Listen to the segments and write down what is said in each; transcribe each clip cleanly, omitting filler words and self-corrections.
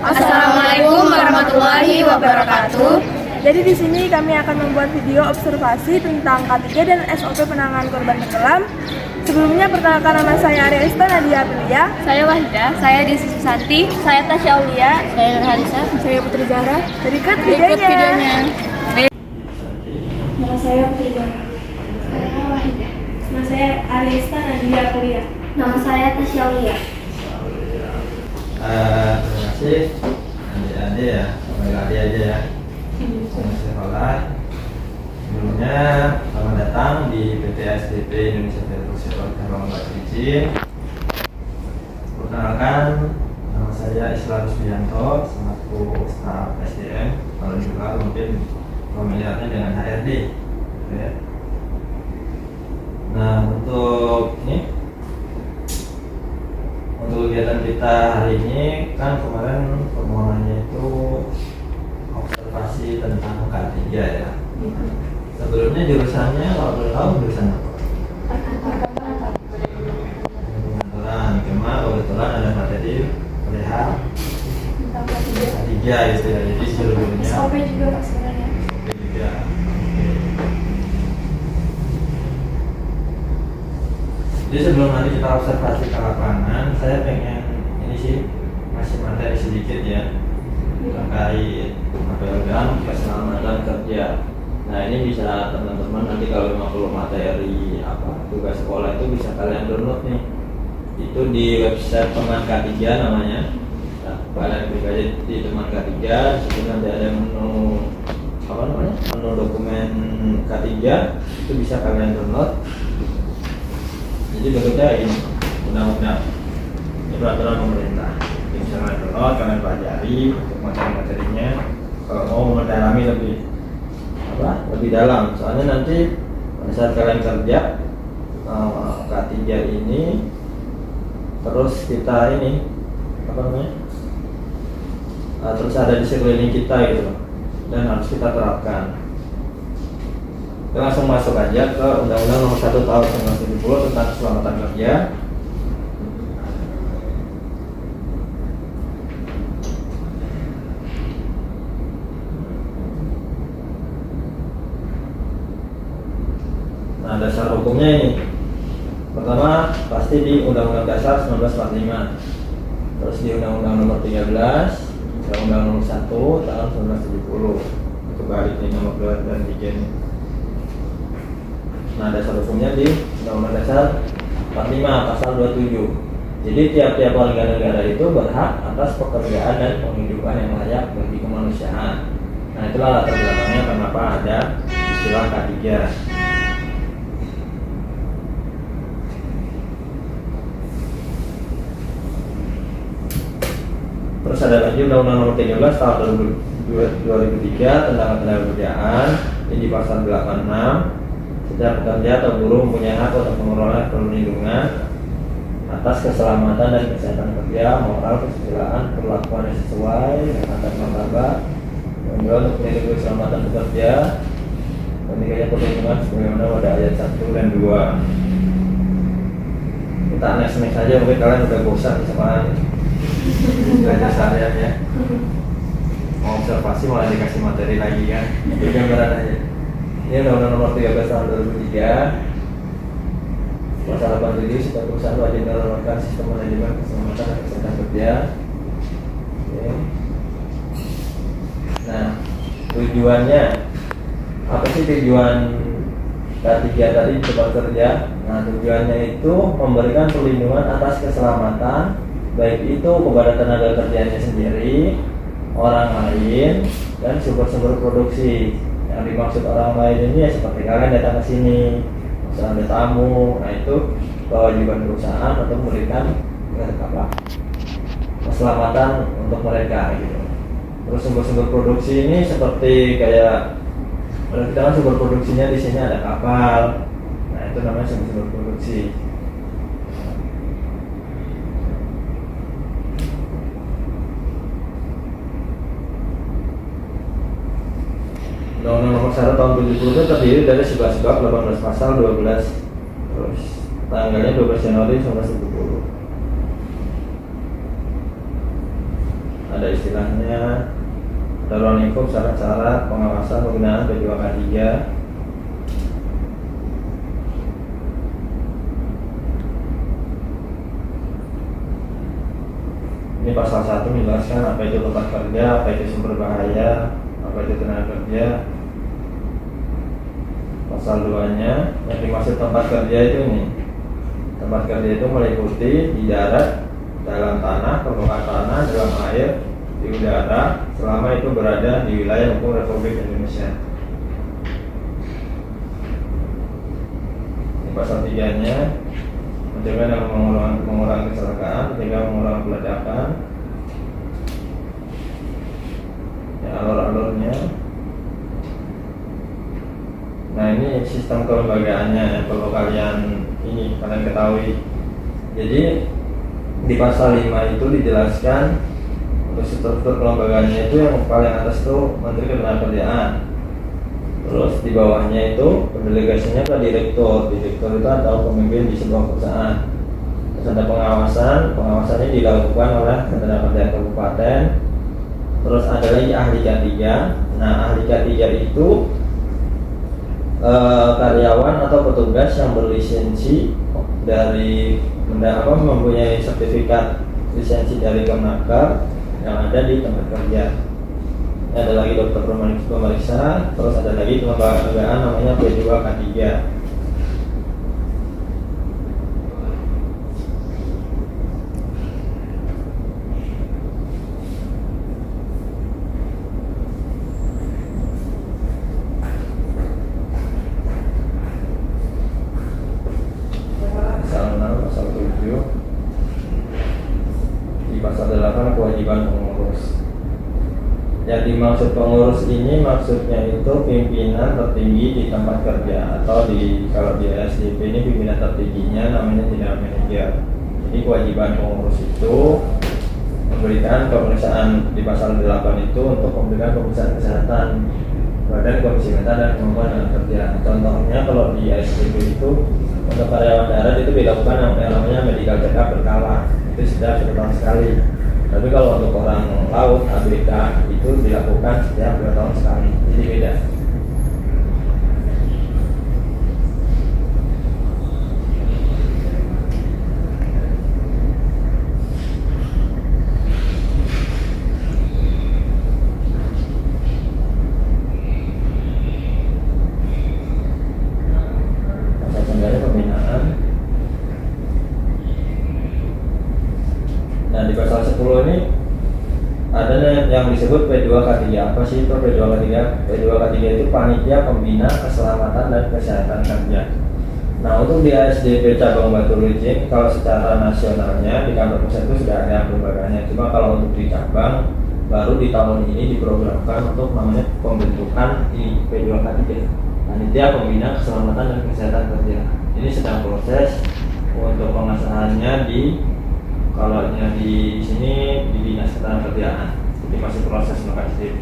Assalamualaikum warahmatullahi wabarakatuh. Jadi di sini kami akan membuat video observasi tentang K3 dan SOP penanganan korban tenggelam. Sebelumnya perkenalkan, nama saya Arya Nadia Aprilia. Saya Wahida. Saya Desi Susanti. Saya Tasya Aulia. Saya Nurhalisa. Saya Putri Zahra. Berikut Videonya. Nama saya Putri Zahra. Saya Wahida. Nama saya Arya Nadia Aprilia. Nama saya Tasya Aulia. Terima kasih adik-adik ya, panggil adik aja ya. Sekolah. Sebelumnya selamat datang di PT SDP Indonesia Televisi Terong Izin. Perkenalkan, nama saya Islam Rusbianto, selaku staf SDM. Kalau juga mungkin familiarnya dengan HRD. Ya. Nah, untuk kegiatan kita hari ini kan kemarin permohonannya itu observasi tentang K3 ya. Sebelumnya jurusannya kalau boleh tahu jurusan apa? Pengaturan. Kebetulan ada materi perihal K3 gitu ya. Jadi sebelumnya SOP juga Pak sebenarnya. juga. Jadi sebelum nanti kita observasi ke lapangan, saya pengen ini sih masih materi sedikit ya terkait program keselamatan kerja. Nah ini bisa teman-teman nanti kalau 50 materi tugas sekolah itu bisa kalian download nih. Itu di website teman K3 namanya. Nah, kalian klik aja di teman K3, situ nanti ada menu menu dokumen K3, itu bisa kalian download. Jadi bentuknya ini undang-undang, ini peraturan pemerintah. Jadi bisa kalian download, kalian pelajari untuk materi-materinya. Kalau mau mendalami lebih dalam, soalnya nanti pada saat kalian kerja K3 ini, terus kita terus ada di sekeliling kita gitu, dan harus kita terapkan. Kita langsung masuk aja ke Undang-Undang Nomor 1 Tahun 1970 tentang keselamatan kerja. Nah, dasar hukumnya ini. Pertama, pasti di Undang-Undang Dasar 1945. Terus di Undang-Undang Nomor 13, Undang-Undang Nomor 1 Tahun 1970. Itu balik nih nomor 2 dan 3 ini. Nah, dasar hukumnya di Undang-Undang Dasar 45 Pasal 27. Jadi tiap-tiap warga negara itu berhak atas pekerjaan dan penghidupan yang layak bagi kemanusiaan. Nah, itulah latar belakangnya kenapa ada istilah K3. Terus ada lagi Undang-Undang Nomor 13 Tahun 2003 tentang ketenagakerjaan. Ini di pasal 86. Setiap pekerja atau buruh mempunyai hak untuk memperoleh perlindungan atas keselamatan dan kesehatan kerja, moral, kesusilaan, perlakuan yang sesuai dengan harkat martabat, dan juga untuk melindungi keselamatan pekerja dan dikaya perlindungan sebagaimana pada ayat 1 dan 2. Kita next saja, mungkin kalian udah bosan sama belajar seharian ya. Mau observasi malah dikasih materi lagi kan. Itu gambaran aja. Ini Undang-Undang Nomor 13 Tahun 2003. Pasal 87, setiap perusahaan wajib menerapkan sistem manajemen keselamatan dan kesehatan kerja. Oke. Nah, tujuannya apa sih tujuan K3 tadi di tempat kerja? Nah, tujuannya itu memberikan perlindungan atas keselamatan, baik itu kepada tenaga kerjanya sendiri, orang lain, dan sumber-sumber produksi. Yang dimaksud orang lain ini ya seperti kalian datang ke sini, misalnya ada tamu, nah itu kewajiban perusahaan untuk memberikan keselamatan untuk mereka gitu. Terus sumber-sumber produksi ini seperti kayak kita kan sumber produksinya di sini ada kapal, nah itu namanya sumber-sumber produksi. Undang-Undang Nomor 1 Tahun 70 itu terdiri dari 11 bab, 18 pasal, 12 terus tanggalnya 12 Januari 1970. ada istilahnya, ada ruang lingkup syarat-syarat pengawasan penggunaan P2K3. Ini pasal 1 menjelaskan apa itu tempat kerja, apa itu sumber bahaya, apa itu tenaga kerja. Pasal 2-nya yang dimaksud tempat kerja itu ini. Tempat kerja itu meliputi di darat, dalam tanah, permukaan tanah, dalam air, di udara, selama itu berada di wilayah hukum Republik Indonesia. Ini pasal 3-nya mencegah dan mengurangi kecelakaan, mencegah mengurangi peledakan. Ya, alur-alurnya. Nah, ini sistem kelembagaannya yang perlu kalian ketahui. Jadi di pasal 5 itu dijelaskan untuk struktur kelembagaannya itu yang paling atas itu Menteri Ketenagakerjaan. Terus di bawahnya itu pendelegasinya ke direktur. Direktur itu atau pemimpin di sebuah perusahaan. Terus ada pengawasannya dilakukan oleh Ketenagakerjaan Kabupaten. Terus ada lagi ahli K3. Nah, ahli K3 itu karyawan atau petugas yang berlisensi dari mempunyai sertifikat lisensi dari Kemenaker yang ada di tempat kerja. Ada lagi dokter pemeriksa, terus ada lagi kelembagaan namanya P2K3. Pasal 6, pasal 7. Di pasal 8 kewajiban pengurus. Yang dimaksud pengurus ini maksudnya itu pimpinan tertinggi di tempat kerja, atau kalau di SDP ini pimpinan tertingginya namanya general manager. Jadi kewajiban pengurus itu memberikan pemeriksaan di pasal 8 itu untuk memberikan pemeriksaan kesehatan badan, kondisi mental dan kemampuan dalam kerja. Contohnya kalau di SDP itu untuk karyawan darat itu dilakukan yang namanya medical check up berkala, itu setiap 1 tahun sekali. Tapi kalau untuk orang laut ABK itu dilakukan setiap 2 tahun sekali, jadi beda. Pasal 9 pembinaan. Nah, di pasal 10 ini ada yang disebut P2K3. Apa sih itu P2K3? P2K3 itu panitia pembina keselamatan dan kesehatan kerja. Nah, untuk di ASDP cabang Batu Licin, kalau secara nasionalnya di kantor pusat itu sudah ada lembaganya. Cuma kalau untuk di cabang baru di tahun ini diprogramkan untuk namanya pembentukan di P2K3, panitia pembina keselamatan dan kesehatan kerja. Ini sedang proses untuk pengesahannya kalau di sini di Dinas Ketenagakerjaan, jadi masih proses melakukan SDP.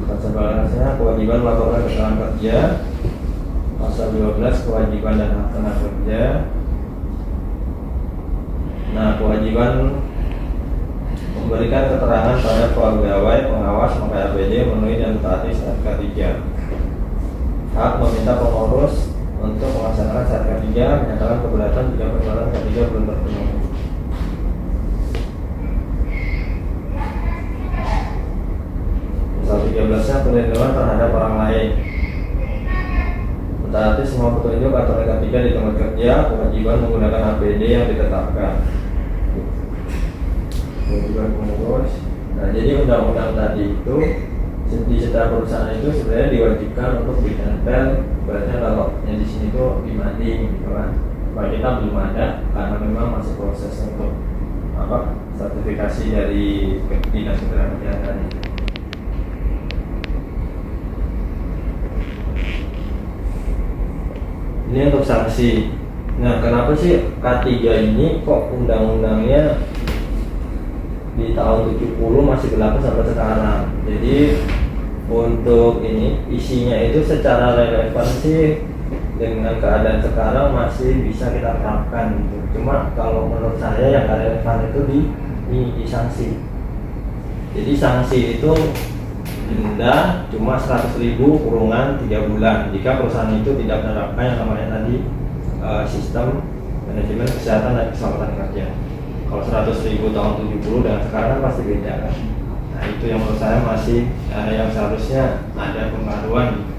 Pasal 12-nya kewajiban melaporkan keterangan kerja. Pasal 12 kewajiban dan hak tenaga kerja. Nah, kewajiban memberikan keterangan pada pegawai pengawas memakai APD memenuhi dan mentaati SK 3. Hak meminta pengurus untuk melaksanakan SK 3 menyatakan keberatan jika persyaratan SK 3 belum terpenuhi. Pasal 13-nya perlindungan terhadap orang lain. Mentaati semua petunjuk atau SK 3 di tempat kerja, kewajiban menggunakan APD yang ditetapkan. Kewajiban pengurus. Nah, jadi undang-undang tadi itu di setiap perusahaan itu sebenarnya diwajibkan untuk ditempel. Berarti kalau yang di sini tuh dibanding, gitu kan? Pak kita belum ada karena memang masih proses untuk sertifikasi dari Dinas Ketenagakerjaan tadi. Ini untuk sanksi. Nah, kenapa sih K3 ini kok undang-undangnya di tahun 70 masih berlaku sampai sekarang? Jadi untuk ini isinya itu secara relevan sih dengan keadaan sekarang masih bisa kita terapkan gitu. Cuma kalau menurut saya yang relevan itu di sanksi. Jadi sanksi itu denda cuma 100.000 kurungan 3 bulan jika perusahaan itu tidak menerapkan yang namanya tadi sistem manajemen kesehatan dan keselamatan kerja. Kalau 100.000 tahun 70 dan sekarang kan pasti beda kan. Nah itu yang menurut saya masih yang seharusnya ada pembaruan.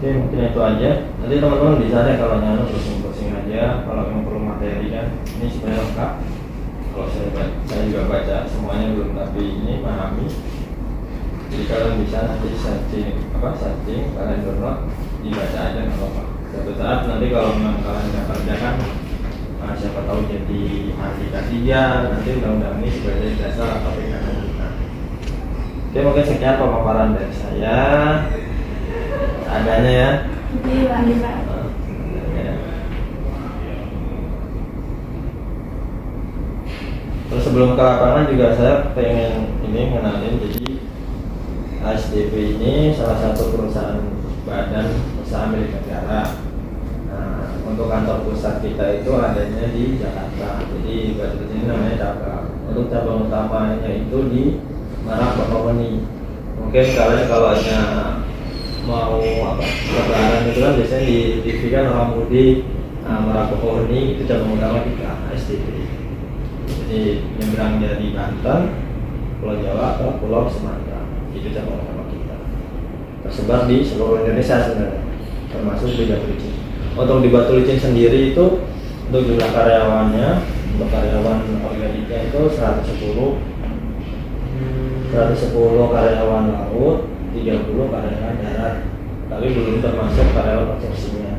Oke, mungkin itu aja. Nanti teman-teman bisa deh kalau nyano browsing aja. Kalau yang perlu materi kan, ini sebenarnya lengkap. Kalau saya juga baca semuanya belum, tapi ini memahami. Jadi kalian bisa nanti searching kalian download, dibaca aja nggak apa-apa. Suatu saat nanti kalau memang kalian nggak kerjakan, siapa tahu jadi ahli K3, nanti undang-undang ini sebagai dasar atau pegangan kita. Oke, mungkin sekian pemaparan dari saya. Adanya ya. Iya, Pak. Terus sebelum ke lapangan juga saya pengen ini ngenalin, jadi ASDP ini salah satu perusahaan badan usaha milik negara. Nah, untuk kantor pusat kita itu adanya di Jakarta. Jadi badan ini namanya cabang. Untuk cabang utamanya itu di Marak Bakauheni. Mungkin kalian kalau hanya mau lebaran itu kan biasanya di TV kan orang mudik Marak Bakauheni itu cabang utama kita ASDP. Jadi nyebrang dari Banten, Pulau Jawa ke Pulau Sumatera, itu cabang utama kita. Tersebar di seluruh Indonesia sebenarnya, termasuk di Batu Licin. Untuk di Batu Licin sendiri itu untuk jumlah karyawannya, untuk karyawan organiknya itu 110 karyawan laut, 30 karyawan darat, tapi belum termasuk karyawan outsourcingnya.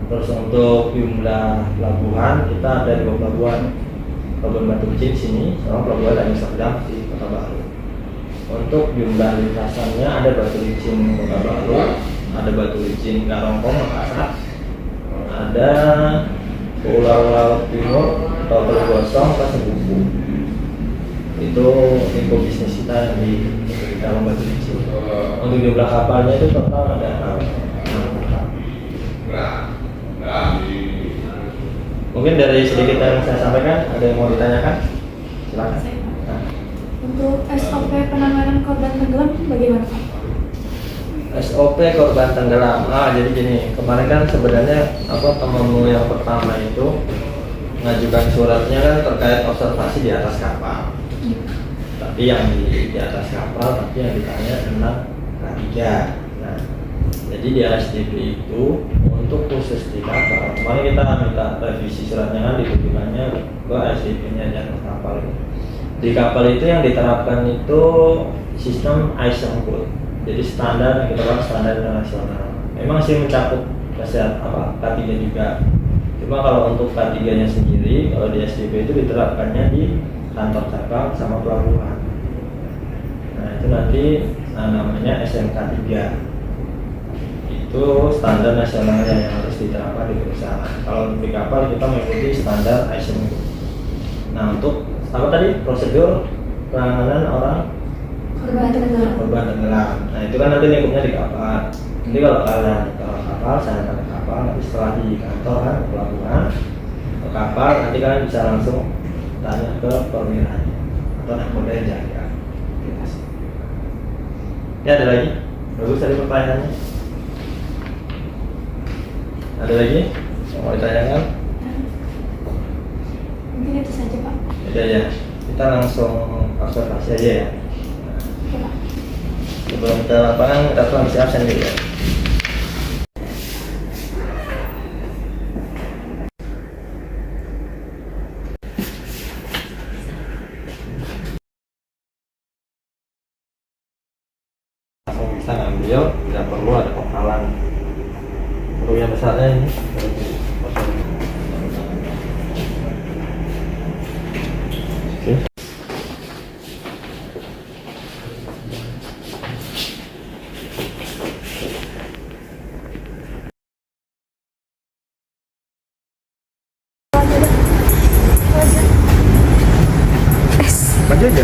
Terus untuk jumlah pelabuhan kita ada 2 pelabuhan, pelabuhan Batu Licin sini, sama pelabuhan Tanjung Serdang di Kota Baru. Untuk jumlah lintasannya ada Batu Licin Kota Baru, ada Batu Licin Karongkong Makassar, ada Pulau Laut Timur atau Teluk Gosong ke Sebubu. Itu info bisnis kita yang di dalam Batu Licin. Untuk jumlah kapalnya itu total ada 6 kapal. Mungkin dari sedikit yang saya sampaikan, ada yang mau ditanyakan? Silakan. Nah. Untuk SOP penanganan korban tenggelam bagaimana, Pak? SOP korban tenggelam. Jadi gini, kemarin kan sebenarnya temanmu yang pertama itu mengajukan suratnya kan terkait observasi di atas kapal. Tapi yang di atas kapal, tapi yang ditanya tentang K3. Nah, jadi di ASDP itu untuk khusus di kapal, kemarin kita minta revisi suratnya kan ditujukannya ke ASDP-nya dan kapal. Di kapal itu yang diterapkan itu sistem ISO code. Jadi standar yang kita pakai standar internasional. Memang sih mencakup kesehatan K3 juga. Cuma kalau untuk K3-nya sendiri, kalau di ASDP itu diterapkannya di kantor cabang sama pelabuhan. Nah itu nanti namanya SMK 3. Itu standar nasionalnya yang harus diterapkan di perusahaan. Kalau di kapal kita mengikuti standar ISO. Nah untuk apa tadi prosedur penanganan orang korban tenggelam. Nah itu kan nanti lingkupnya di kapal. Jadi kalau kapal saya ke kapal, nanti setelah di kantor kan pelabuhan ke kapal, nanti kalian bisa langsung tanya ke perwiranya atau nakoda yang jaga. Ya ada lagi? Bagus tadi pertanyaannya. Ada lagi yang mau ditanyakan? Mungkin itu saja, Pak. Ya, kita langsung observasi aja ya. Oke, Pak. Sebelum ke lapangan kita tuh harus absen dulu ya. Langsung bisa ngambil, tidak perlu ada penghalang. Perlu yang besarnya ini. aja.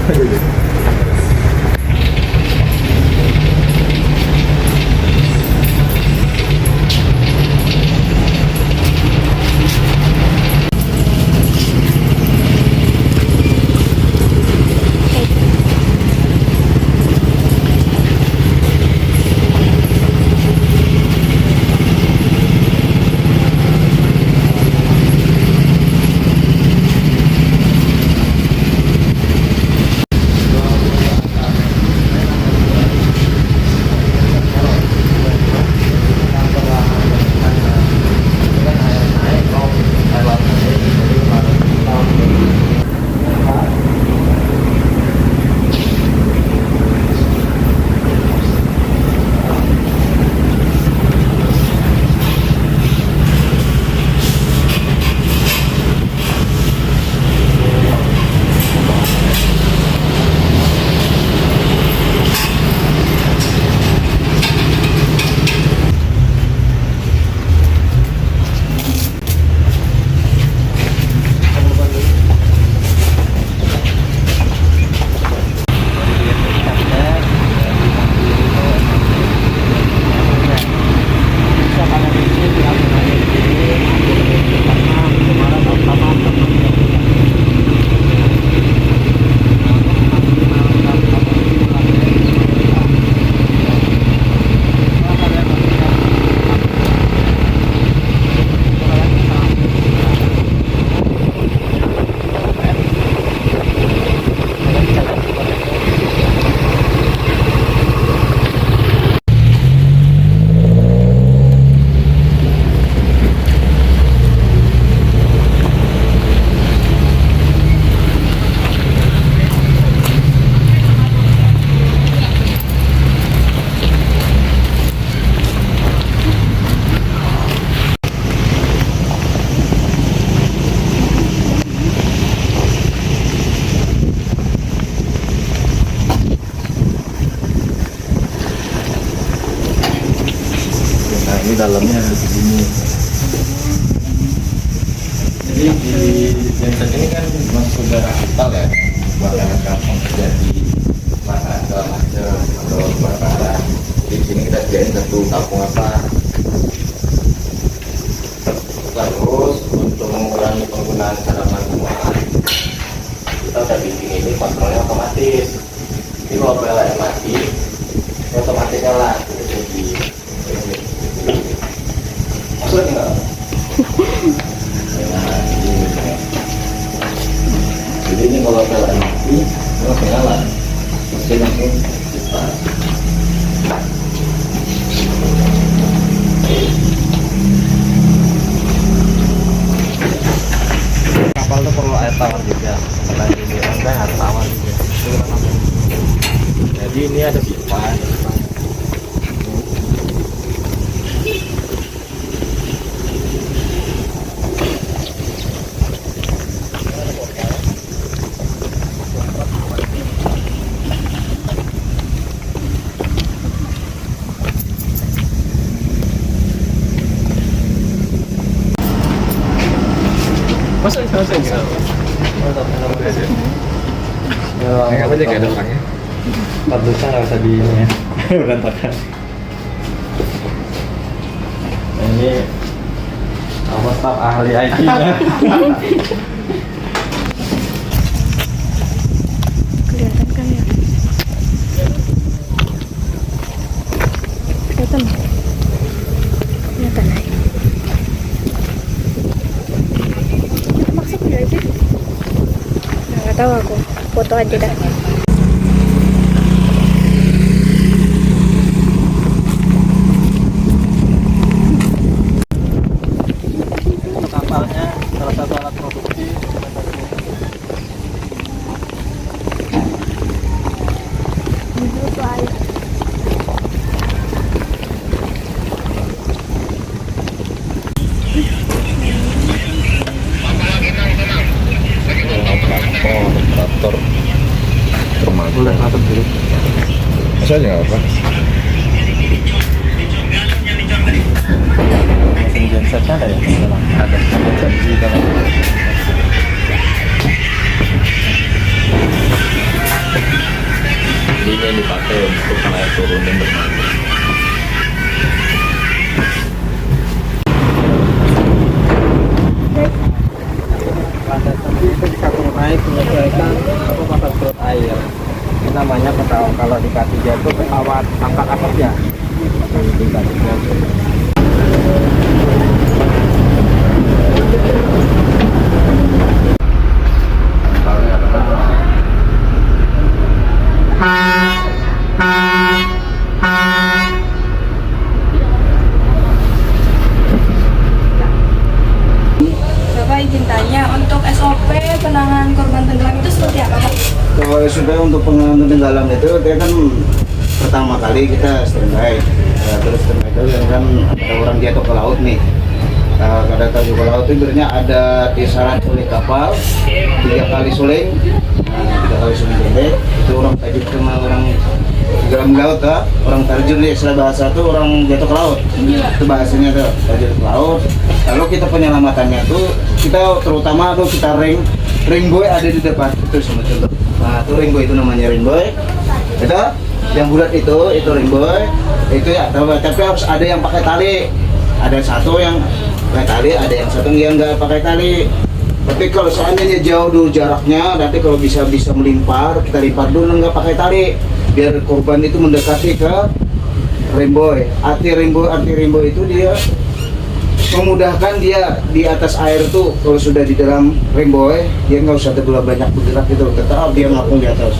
Ini dalamnya ada begini. Jadi di genset ini kan masuk udara aspal ya, bakaran gampang terjadi masa segala macam atau kebakaran. Di sini kita sediain satu tabung apa. Terus untuk mengurangi penggunaan secara manual, kita udah bikin ini kontrolnya otomatis. Jadi kalau PLN mati, otomatis nyala. Jadi maksudnya enggak? Jadi ini kalau PLN mati, langsung nyala, mesin langsung start. Kapal itu perlu air tawar juga, selain ini rangkai air tawar juga. Jadi ini ada pipa. Masa bisa gitu? Apa aja gak ada orangnya? Empat dosa nggak usah di ini ya, berantakan. Ini apa staf ahli IT-nya? Kelihatan kan ya? Kelihatan? Kelihatan ya? Maksud nggak sih? Nggak tahu aku, foto aja dah. Kapalnya salah satu alat produksi. Operator termaju. Boleh ngatur dulu. Masa aja nggak apa? Mesin gensetnya ada ya? Ada. Genset di dalam. Kalau di K3 itu pesawat angkat atas ya. Di K3 itu. Bapak izin tanya, untuk SOP penanganan korban tenggelam itu seperti apa, Pak? Kalau sudah untuk penanganan tenggelam itu dia kan pertama kali kita standby. Terus standby itu kan ada orang jatuh ke laut nih. Kada jatuh ke laut itu sebenarnya ada kisaran suling kapal 3 kali suling, 3 kali suling pendek itu orang tajuk sama orang tenggelam ke laut, orang terjun di istilah bahasa itu orang jatuh ke laut. Itu bahasanya tuh terjun ke laut. Lalu kita penyelamatannya tuh kita terutama tuh kita ring buoy ada di depan itu sama contoh. Nah itu ring buoy itu namanya ring buoy. Itu yang bulat itu ring buoy. Itu ya tapi harus ada yang pakai tali. Ada satu yang pakai tali, ada yang satu yang nggak pakai tali. Tapi kalau seandainya jauh dulu jaraknya, nanti kalau bisa melimpar, kita limpar dulu nggak pakai tali, biar korban itu mendekati ke ring buoy. Arti ring buoy itu dia memudahkan dia di atas air tuh. Kalau sudah di dalam ring buoy, dia nggak usah terlalu banyak bergerak gitu, tetap dia ngapung di atas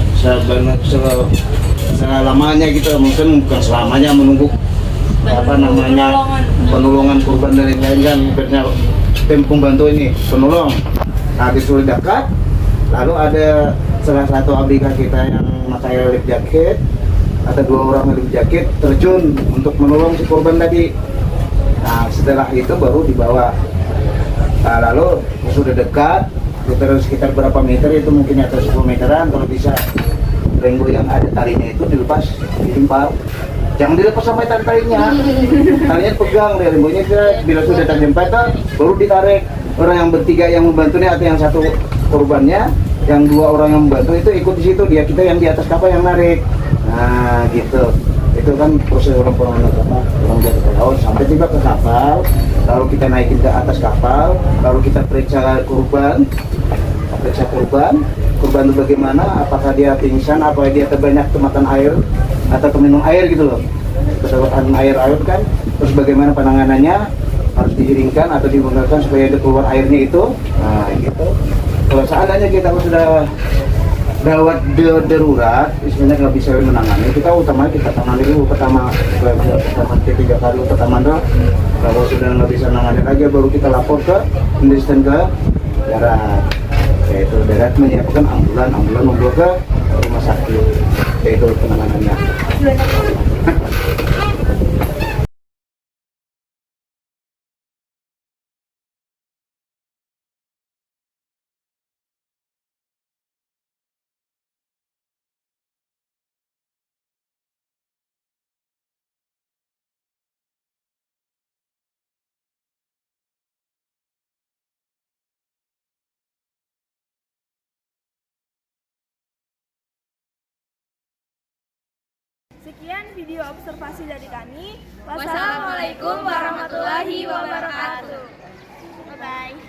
selamanya gitu, mungkin bukan selamanya, menunggu penolongan korban dan lain-lain kan. Ibaratnya tim pembantu ini penolong. Nah disuruh dekat, lalu ada salah satu abk kita yang pakai life jacket, ada 2 orang life jacket terjun untuk menolong si korban tadi. Nah setelah itu baru dibawa. Nah lalu sudah dekat, terus sekitar berapa meter itu mungkin atas 10 meteran, kalau bisa ring buoy yang ada talinya itu dilepas, ditimpal. Jangan dilepas sampai talinya, talinya pegang dari ring buoynya. Bila sudah terjemput baru ditarik. Orang yang bertiga yang membantunya atau yang satu korbannya, yang 2 orang yang membantu itu ikut di situ, kita yang di atas kapal yang narik. Nah gitu. Itu kan proses orang jatuh ke laut sampai tiba ke kapal, lalu kita naikin ke atas kapal, lalu kita periksa korban itu bagaimana, apakah dia pingsan, apakah dia terbanyak kemakan air atau keminum air gitu loh, kesalahan air kan, terus bagaimana penanganannya, harus diiringkan atau dibungkalkan supaya ada keluar airnya itu. Nah gitu. Kalau seandainya kita sudah gawat darurat, istilahnya nggak bisa menangani, kita utama kita tangani dulu pertama 3 kali pertama dong. Kalau sudah nggak bisa menangani lagi, baru kita lapor ke industri ke darat, yaitu darat menyiapkan ambulan membawa ke rumah sakit, yaitu penanganannya. Sekian video observasi dari kami. Wassalamualaikum warahmatullahi wabarakatuh. Bye-bye.